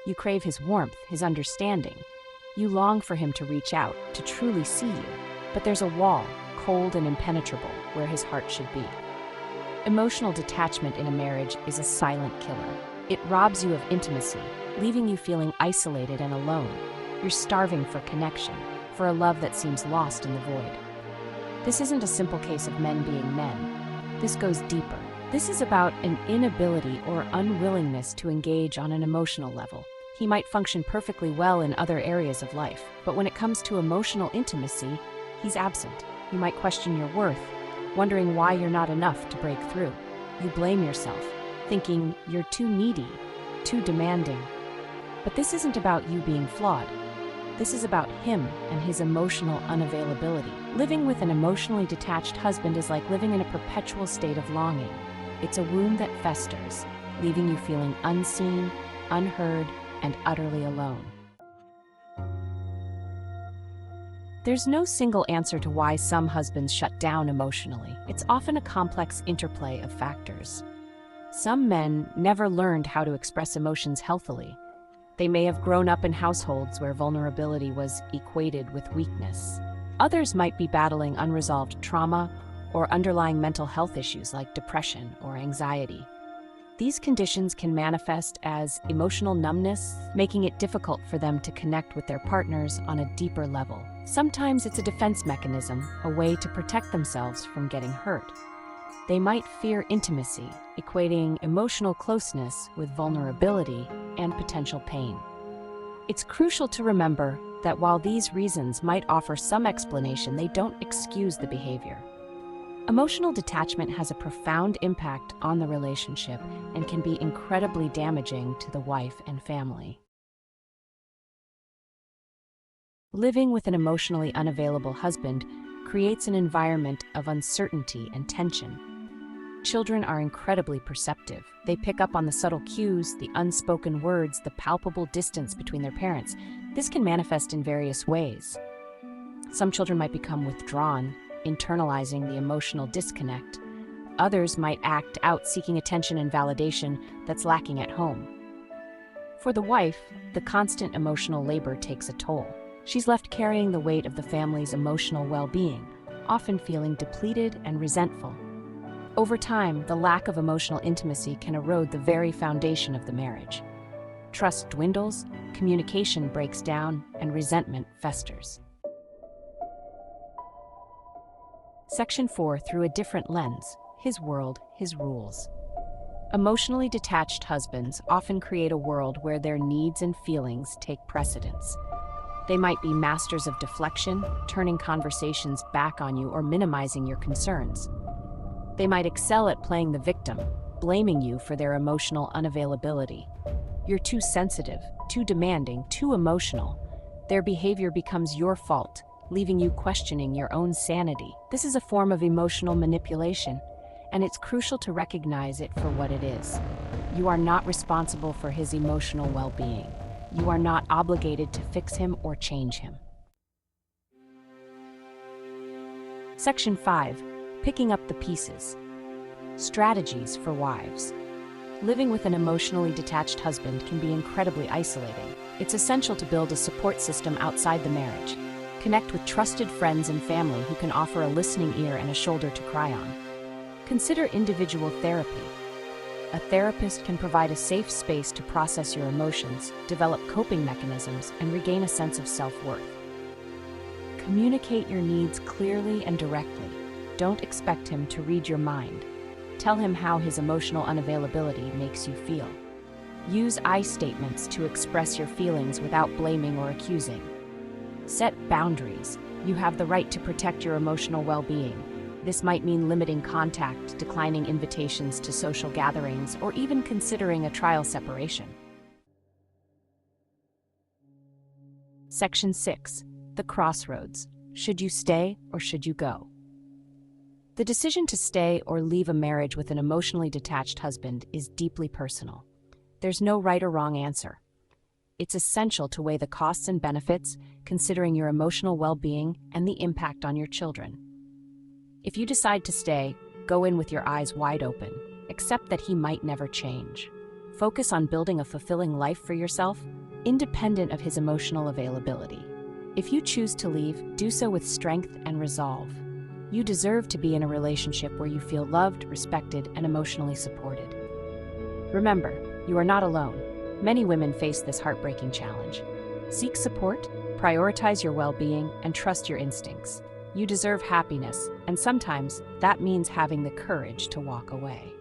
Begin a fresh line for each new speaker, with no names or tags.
You crave his warmth, his understanding. You long for him to reach out, to truly see you. But there's a wall, cold and impenetrable, where his heart should be. Emotional detachment in a marriage is a silent killer. It robs you of intimacy, leaving you feeling isolated and alone. You're starving for connection, for a love that seems lost in the void. This isn't a simple case of men being men. This goes deeper. This is about an inability or unwillingness to engage on an emotional level. He might function perfectly well in other areas of life, but when it comes to emotional intimacy, he's absent. You might question your worth, wondering why you're not enough to break through. You blame yourself, thinking you're too needy, too demanding. But this isn't about you being flawed. This is about him and his emotional unavailability. Living with an emotionally detached husband is like living in a perpetual state of longing. It's a wound that festers, leaving you feeling unseen, unheard, and utterly alone. There's no single answer to why some husbands shut down emotionally. It's often a complex interplay of factors. Some men never learned how to express emotions healthily. They may have grown up in households where vulnerability was equated with weakness. Others might be battling unresolved trauma or underlying mental health issues like depression or anxiety. These conditions can manifest as emotional numbness, making it difficult for them to connect with their partners on a deeper level. Sometimes it's a defense mechanism, a way to protect themselves from getting hurt. They might fear intimacy, equating emotional closeness with vulnerability and potential pain. It's crucial to remember that while these reasons might offer some explanation, they don't excuse the behavior. Emotional detachment has a profound impact on the relationship and can be incredibly damaging to the wife and family. Living with an emotionally unavailable husband creates an environment of uncertainty and tension. Children are incredibly perceptive. They pick up on the subtle cues, the unspoken words, the palpable distance between their parents. This can manifest in various ways. Some children might become withdrawn, internalizing the emotional disconnect. Others might act out seeking attention and validation that's lacking at home. For the wife, the constant emotional labor takes a toll. She's left carrying the weight of the family's emotional well-being, often feeling depleted and resentful. Over time, the lack of emotional intimacy can erode the very foundation of the marriage. Trust dwindles, communication breaks down, and resentment festers. Section 4, through a different lens, his world, his rules. Emotionally detached husbands often create a world where their needs and feelings take precedence. They might be masters of deflection, turning conversations back on you or minimizing your concerns. They might excel at playing the victim, blaming you for their emotional unavailability. You're too sensitive, too demanding, too emotional. Their behavior becomes your fault, leaving you questioning your own sanity. This is a form of emotional manipulation, and it's crucial to recognize it for what it is. You are not responsible for his emotional well-being. You are not obligated to fix him or change him. Section 5. Picking up the pieces. Strategies for wives. Living with an emotionally detached husband can be incredibly isolating. It's essential to build a support system outside the marriage. Connect with trusted friends and family who can offer a listening ear and a shoulder to cry on. Consider individual therapy. A therapist can provide a safe space to process your emotions, develop coping mechanisms, and regain a sense of self-worth. Communicate your needs clearly and directly. Don't expect him to read your mind. Tell him how his emotional unavailability makes you feel. Use I statements to express your feelings without blaming or accusing. Set boundaries. You have the right to protect your emotional well-being. This might mean limiting contact, declining invitations to social gatherings, or even considering a trial separation. Section 6. The crossroads. Should you stay or should you go? The decision to stay or leave a marriage with an emotionally detached husband is deeply personal. There's no right or wrong answer. It's essential to weigh the costs and benefits, considering your emotional well-being and the impact on your children. If you decide to stay, go in with your eyes wide open. Accept that he might never change. Focus on building a fulfilling life for yourself, independent of his emotional availability. If you choose to leave, do so with strength and resolve. You deserve to be in a relationship where you feel loved, respected, and emotionally supported. Remember, you are not alone. Many women face this heartbreaking challenge. Seek support, prioritize your well-being, and trust your instincts. You deserve happiness, and sometimes that means having the courage to walk away.